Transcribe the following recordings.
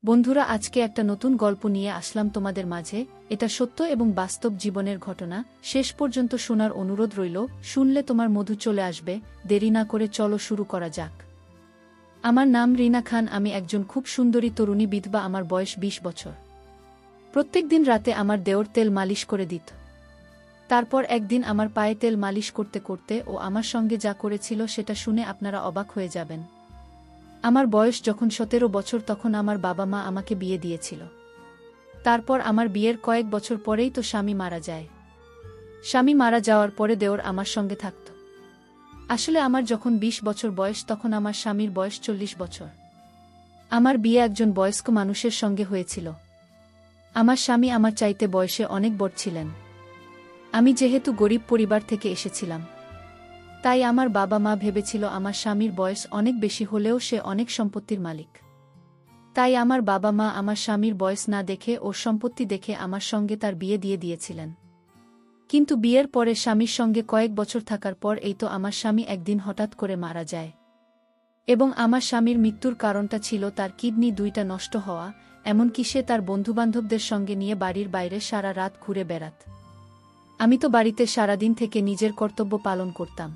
বন্ধুরা, আজকে একটা নতুন গল্প নিয়ে আসলাম তোমাদের মাঝে। এটা সত্য এবং বাস্তব জীবনের ঘটনা। শেষ পর্যন্ত শোনার অনুরোধ রইল। শুনলে তোমার মধু চলে আসবে। দেরি না করে চলো শুরু করা যাক। আমার নাম রিনা খান। আমি একজন খুব সুন্দরী তরুণী বিধবা। আমার বয়স ২০ বছর। প্রত্যেক দিন রাতে আমার দেওর তেল মালিশ করে দিত। তারপর একদিন আমার পায়ে তেল মালিশ করতে করতে ও আমার সঙ্গে যা করেছিল সেটা শুনে আপনারা অবাক হয়ে যাবেন। আমার বয়স যখন ১৭ বছর তখন আমার বাবা মা আমাকে বিয়ে দিয়েছিল। তারপর আমার বিয়ের কয়েক বছর পরেই তো স্বামী মারা যায়। স্বামী মারা যাওয়ার পরে দেওর আমার সঙ্গে থাকত। আসলে আমার যখন ২০ বছর বয়স তখন আমার স্বামীর বয়স ৪০ বছর। আমার বিয়ে একজন বয়স্ক মানুষের সঙ্গে হয়েছিল। আমার স্বামী আমার চাইতে বয়সে অনেক বড় ছিলেন। আমি যেহেতু গরিব পরিবার থেকে এসেছিলাম, তাই আমার বাবা মা ভেবেছিল আমার স্বামীর বয়স অনেক বেশি হলেও সে অনেক সম্পত্তির মালিক। তাই আমার বাবা মা আমার স্বামীর বয়স না দেখে ওর সম্পত্তি দেখে আমার সঙ্গে তার বিয়ে দিয়ে দিয়েছিলেন। কিন্তু বিয়ের পরে স্বামীর সঙ্গে কয়েক বছর থাকার পর এই তো আমার স্বামী একদিন হঠাৎ করে মারা যায়। এবং আমার স্বামীর মৃত্যুর কারণটা ছিল তার কিডনি দুইটা নষ্ট হওয়া। এমনকি সে তার বন্ধুবান্ধবদের সঙ্গে নিয়ে বাড়ির বাইরে সারা রাত ঘুরে বেড়াত। আমি তো বাড়িতে সারাদিন থেকে নিজের কর্তব্য পালন করতাম।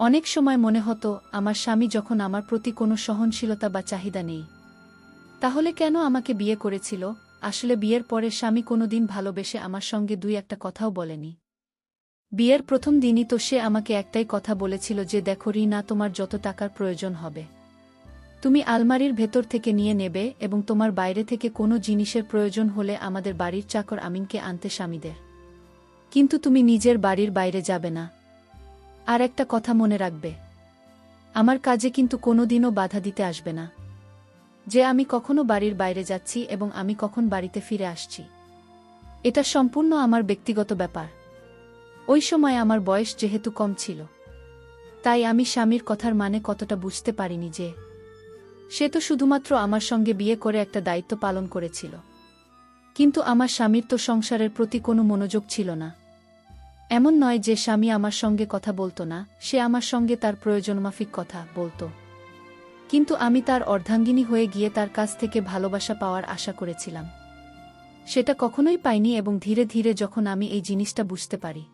অনেক সময় মনে হতো আমার স্বামী যখন আমার প্রতি কোনো সহনশীলতা বা চাহিদা নেই, তাহলে কেন আমাকে বিয়ে করেছিল? আসলে বিয়ের পরে স্বামী কোনোদিন ভালোবেসে আমার সঙ্গে দুই একটা কথাও বলেনি। বিয়ের প্রথম দিনই তো সে আমাকে একটাই কথা বলেছিল যে, দেখো রিনা, তোমার যত টাকার প্রয়োজন হবে তুমি আলমারির ভেতর থেকে নিয়ে নেবে এবং তোমার বাইরে থেকে কোনো জিনিসের প্রয়োজন হলে আমাদের বাড়ির চাকর আমিনকে আনতে স্বামীদের। কিন্তু তুমি নিজের বাড়ির বাইরে যাবে না। আর একটা কথা মনে রাখবে, আমার কাজে কিন্তু কোনোদিনও বাধা দিতে আসবে না। যে আমি কখনো বাড়ির বাইরে যাচ্ছি এবং আমি কখন বাড়িতে ফিরে আসছি, এটা সম্পূর্ণ আমার ব্যক্তিগত ব্যাপার। ওই সময় আমার বয়স যেহেতু কম ছিল, তাই আমি স্বামীর কথার মানে কতটা বুঝতে পারিনি যে সে তো শুধুমাত্র আমার সঙ্গে বিয়ে করে একটা দায়িত্ব পালন করেছিল। কিন্তু আমার স্বামীর তো সংসারের প্রতি কোনো মনোযোগ ছিল না। এমন নয় যে স্বামী আমার সঙ্গে কথা বলতো না, সে আমার সঙ্গে তার প্রয়োজনমাফিক কথা বলতো। কিন্তু আমি তার অর্ধাঙ্গিনী হয়ে গিয়ে তার কাছ থেকে ভালোবাসা পাওয়ার আশা করেছিলাম। সেটা কখনোই পাইনি এবং ধীরে ধীরে যখন আমি এই জিনিসটা বুঝতে পারি,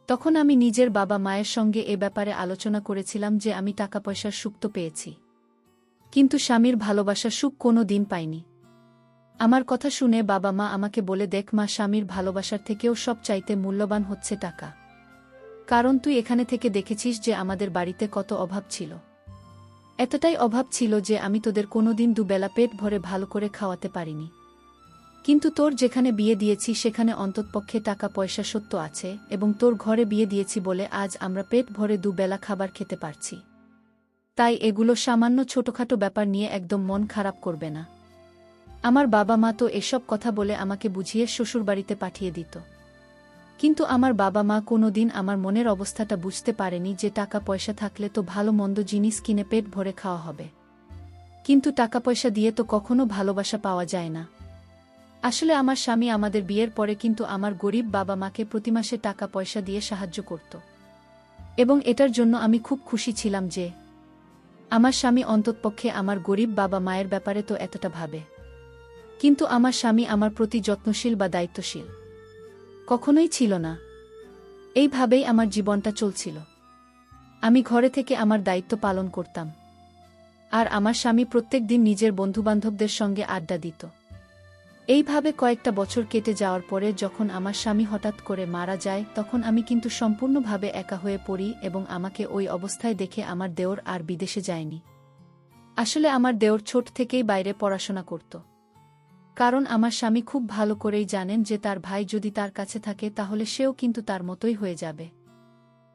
তখন আমি নিজের বাবা মায়ের সঙ্গে এ ব্যাপারে আলোচনা করেছিলাম যে আমি টাকা পয়সার সুখ তো পেয়েছি, কিন্তু স্বামীর ভালোবাসার সুখ কোনো দিন পাইনি। আমার কথা শুনে বাবা মা আমাকে বলে, দেখ মা, স্বামীর ভালোবাসার থেকেও সব চাইতে মূল্যবান হচ্ছে টাকা। কারণ তুই এখানে থেকে দেখেছিস যে আমাদের বাড়িতে কত অভাব ছিল। এতটাই অভাব ছিল যে আমি তোদের কোনোদিন দুবেলা পেট ভরে ভালো করে খাওয়াতে পারিনি। কিন্তু তোর যেখানে বিয়ে দিয়েছি সেখানে অন্ততপক্ষে টাকা পয়সা সত্য আছে এবং তোর ঘরে বিয়ে দিয়েছি বলে আজ আমরা পেট ভরে দুবেলা খাবার খেতে পারছি। তাই এগুলো সামান্য ছোটখাটো ব্যাপার নিয়ে একদম মন খারাপ করবে না। আমার বাবা মা তো এসব কথা বলে আমাকে বুঝিয়ে শ্বশুরবাড়িতে পাঠিয়ে দিত। কিন্তু আমার বাবা মা কোনোদিন আমার মনের অবস্থাটা বুঝতে পারেনি যে টাকা পয়সা থাকলে তো ভালো মন্দ জিনিস কিনে পেট ভরে খাওয়া হবে, কিন্তু টাকা পয়সা দিয়ে তো কখনো ভালোবাসা পাওয়া যায় না। আসলে আমার স্বামী আমাদের বিয়ের পরে কিন্তু আমার গরিব বাবা মাকে প্রতি মাসে টাকা পয়সা দিয়ে সাহায্য করত। এবং এটার জন্য আমি খুব খুশি ছিলাম যে আমার স্বামী অন্ততপক্ষে আমার গরিব বাবা মায়ের ব্যাপারে তো এতটা ভাবে। কিন্তু আমার স্বামী আমার প্রতি যত্নশীল বা দায়িত্বশীল কখনোই ছিল না। এইভাবেই আমার জীবনটা চলছিল। আমি ঘরে থেকে আমার দায়িত্ব পালন করতাম, আর আমার স্বামী প্রত্যেক দিন নিজের বন্ধুবান্ধবদের সঙ্গে আড্ডা দিত। এইভাবে কয়েকটা বছর কেটে যাওয়ার পরে যখন আমার স্বামী হঠাৎ করে মারা যায়, তখন আমি কিন্তু সম্পূর্ণভাবে একা হয়ে পড়ি এবং আমাকে ওই অবস্থায় দেখে আমার দেওর আর বিদেশে যায়নি। আসলে আমার দেওর ছোট থেকেই বাইরে পড়াশোনা করত। কারণ আমার স্বামী খুব ভালো করেই জানেন যে তার ভাই যদি তার কাছে থাকে তাহলে সেও কিন্তু তার মতোই হয়ে যাবে।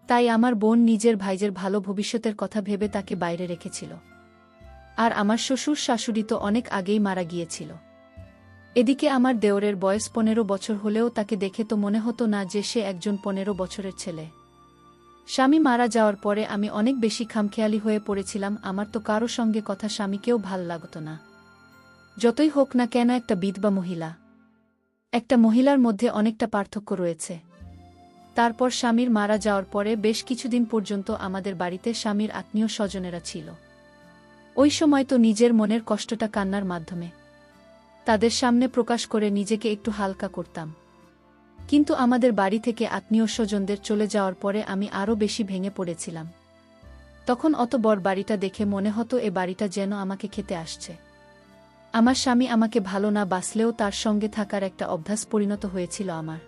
তাই আমার বোন নিজের ভাইয়ের ভালো ভবিষ্যতের কথা ভেবে তাকে বাইরে রেখেছিল। আর আমার শ্বশুর শাশুড়ি তো অনেক আগেই মারা গিয়েছিল। এদিকে আমার দেওরের বয়স ১৫ বছর হলেও তাকে দেখে তো মনে হতো না যে সে একজন ১৫ বছরের ছেলে। স্বামী মারা যাওয়ার পরে আমি অনেক বেশি খামখেয়ালি হয়ে পড়েছিলাম। আমার তো কারো সঙ্গে কথা স্বামীকেও ভাল লাগত না। যতই হোক না কেন, একটা বিধবা মহিলা, একটা মহিলার মধ্যে অনেকটা পার্থক্য রয়েছে। তারপর স্বামীর মারা যাওয়ার পরে বেশ কিছুদিন পর্যন্ত আমাদের বাড়িতে স্বামীর আত্মীয় স্বজনেরা ছিল। ওই সময় তো নিজের মনের কষ্টটা কান্নার মাধ্যমে তাদের সামনে প্রকাশ করে নিজেকে একটু হালকা করতাম। কিন্তু আমাদের বাড়ি থেকে আত্মীয় স্বজনদের চলে যাওয়ার পরে আমি আরও বেশি ভেঙে পড়েছিলাম। তখন অত বড় বাড়িটা দেখে মনে হতো এ বাড়িটা যেন আমাকে খেতে আসছে। আমার স্বামী আমাকে ভালো না বাসলেও তার সঙ্গে থাকার একটা অভ্যাস পরিণত হয়েছিল আমার।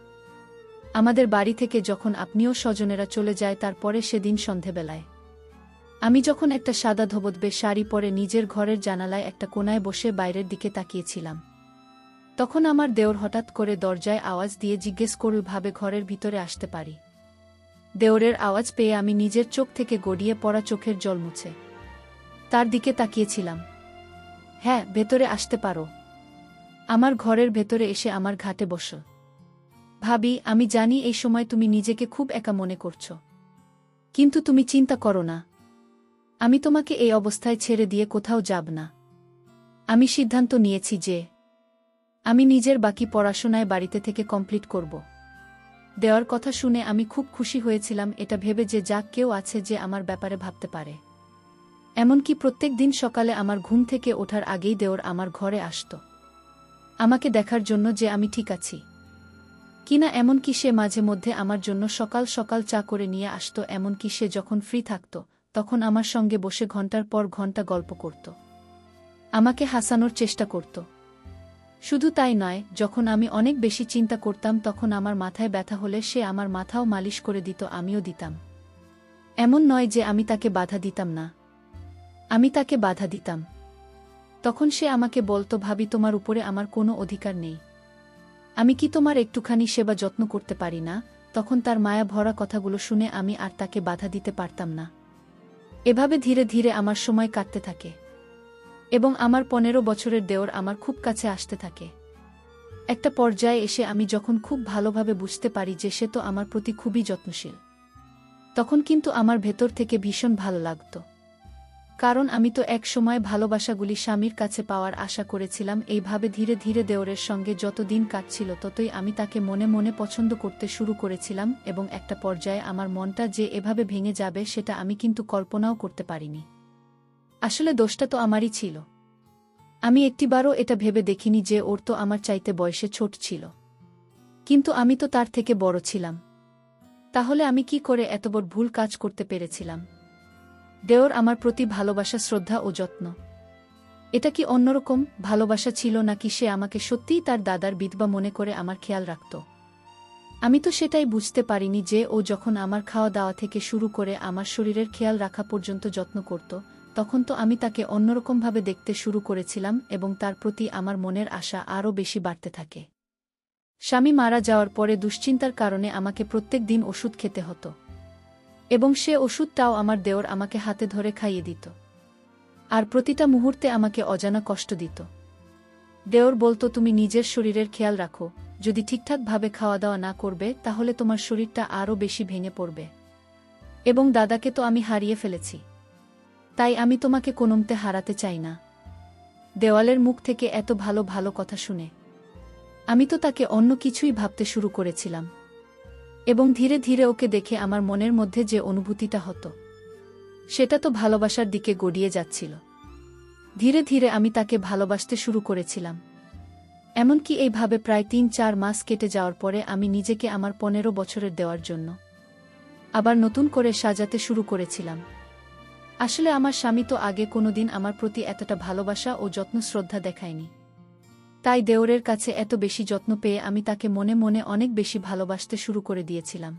আমাদের বাড়ি থেকে যখন আত্মীয় স্বজনেরা চলে যায় তারপরে সেদিন সন্ধেবেলায় আমি যখন একটা সাদা ধবধবে শাড়ি পরে নিজের ঘরের জানালায় একটা কোণায় বসে বাইরের দিকে তাকিয়েছিলাম, তখন আমার দেওর হঠাৎ করে দরজায় আওয়াজ দিয়ে জিজ্ঞেস করল ভাবে ঘরের ভিতরে আসতে পারি। দেওরের আওয়াজ পেয়ে আমি নিজের চোখ থেকে গড়িয়ে পড়া চোখের জল মুছে তার দিকে তাকিয়েছিলাম। হ্যাঁ, ভেতরে আসতে পারো। আমার ঘরের ভেতরে এসে আমার ঘাটে বসো। ভাবি, আমি জানি এই সময় তুমি নিজেকে খুব একা মনে করছো, কিন্তু তুমি চিন্তা করো না, আমি তোমাকে এই অবস্থায় ছেড়ে দিয়ে কোথাও যাব না। আমি সিদ্ধান্ত নিয়েছি যে আমি নিজের বাকি পড়াশোনায় বাড়িতে থেকে কমপ্লিট করব। দেওয়ার কথা শুনে আমি খুব খুশি হয়েছিলাম, এটা ভেবে যে যাক কেউ আছে যে আমার ব্যাপারে ভাবতে পারে। এমনকি প্রত্যেক দিন সকালে আমার ঘুম থেকে ওঠার আগেই দেওর আমার ঘরে আসত আমাকে দেখার জন্য যে আমি ঠিক আছি কিনা। এমনকি সে মাঝে মধ্যে আমার জন্য সকাল সকাল চা করে নিয়ে আসত। এমনকি সে যখন ফ্রি থাকত তখন আমার সঙ্গে বসে ঘন্টার পর ঘন্টা গল্প করত, আমাকে হাসানোর চেষ্টা করত। শুধু তাই নয়, যখন আমি অনেক বেশি চিন্তা করতাম তখন আমার মাথায় ব্যথা হলে সে আমার মাথাও মালিশ করে দিত, আমিও দিতাম। এমন নয় যে আমি তাকে বাধা দিতাম না, আমি তাকে বাধা দিতাম। তখন সে আমাকে বলতো, ভাবি, তোমার উপরে আমার কোনো অধিকার নেই, আমি কি তোমার একটুখানি সেবা যত্ন করতে পারি না? তখন তার মায়া ভরা কথাগুলো শুনে আমি আর তাকে বাধা দিতে পারতাম না। এভাবে ধীরে ধীরে আমার সময় কাটতে থাকে এবং আমার 15 বছরের দেওর আমার খুব কাছে আসতে থাকে। একটা পর্যায়ে এসে আমি যখন খুব ভালোভাবে বুঝতে পারি যে সে তো আমার প্রতি খুবই যত্নশীল, তখন কিন্তু আমার ভেতর থেকে ভীষণ ভালো লাগত। কারণ আমি তো এক সময় ভালোবাসাগুলি স্বামীর কাছে পাওয়ার আশা করেছিলাম। এইভাবে ধীরে ধীরে দেওরের সঙ্গে যত দিন কাটছিল ততই আমি তাকে মনে মনে পছন্দ করতে শুরু করেছিলাম এবং একটা পর্যায়ে আমার মনটা যে এভাবে ভেঙে যাবে সেটা আমি কিন্তু কল্পনাও করতে পারিনি। আসলে দোষটা তো আমারই ছিল। আমি একটিবারও এটা ভেবে দেখিনি যে ওর তো আমার চাইতে বয়সে ছোট ছিল, কিন্তু আমি তো তার থেকে বড় ছিলাম। তাহলে আমি কি করে এত বড় ভুল কাজ করতে পেরেছিলাম? দেওর আমার প্রতি ভালোবাসা, শ্রদ্ধা ও যত্ন, এটা কি অন্যরকম ভালোবাসা ছিল, নাকি সে আমাকে সত্যিই তার দাদার বিধবা মনে করে আমার খেয়াল রাখত? আমি তো সেটাই বুঝতে পারিনি যে ও যখন আমার খাওয়া দাওয়া থেকে শুরু করে আমার শরীরের খেয়াল রাখা পর্যন্ত যত্ন করত, তখন তো আমি তাকে অন্যরকমভাবে দেখতে শুরু করেছিলাম এবং তার প্রতি আমার মনের আশা আরও বেশি বাড়তে থাকে। স্বামী মারা যাওয়ার পরে দুশ্চিন্তার কারণে আমাকে প্রত্যেক দিন ওষুধ খেতে হতো এবং সে ওষুধটাও আমার দেওর আমাকে হাতে ধরে খাইয়ে দিত, আর প্রতিটা মুহূর্তে আমাকে অজানা কষ্ট দিত। দেওর বলতো, তুমি নিজের শরীরের খেয়াল রাখো, যদি ঠিকঠাকভাবে খাওয়া দাওয়া না করবে তাহলে তোমার শরীরটা আরও বেশি ভেঙে পড়বে। এবং দাদাকে তো আমি হারিয়ে ফেলেছি, তাই আমি তোমাকে কোনোমতে হারাতে চাই না। দেওয়ালের মুখ থেকে এত ভালো ভালো কথা শুনে আমি তো তাকে অন্য কিছুই ভাবতে শুরু করেছিলাম এবং ধীরে ধীরে ওকে দেখে আমার মনের মধ্যে যে অনুভূতিটা হতো সেটা তো ভালোবাসার দিকে গড়িয়ে যাচ্ছিল। ধীরে ধীরে আমি তাকে ভালোবাসতে শুরু করেছিলাম। এমনকি এইভাবে প্রায় 3-4 মাস কেটে যাওয়ার পরে আমি নিজেকে আমার 15 বছরের দেওয়ার জন্য আবার নতুন করে সাজাতে শুরু করেছিলাম। আসলে আমার স্বামী তো আগে কোনোদিন আমার প্রতি এতটা ভালোবাসা ও যত্ন শ্রদ্ধা দেখায়নি, তাই দেওরের কাছে এত বেশি যত্ন পেয়ে আমি তাকে মনে মনে অনেক বেশি ভালোবাসতে শুরু করে দিয়েছিলাম।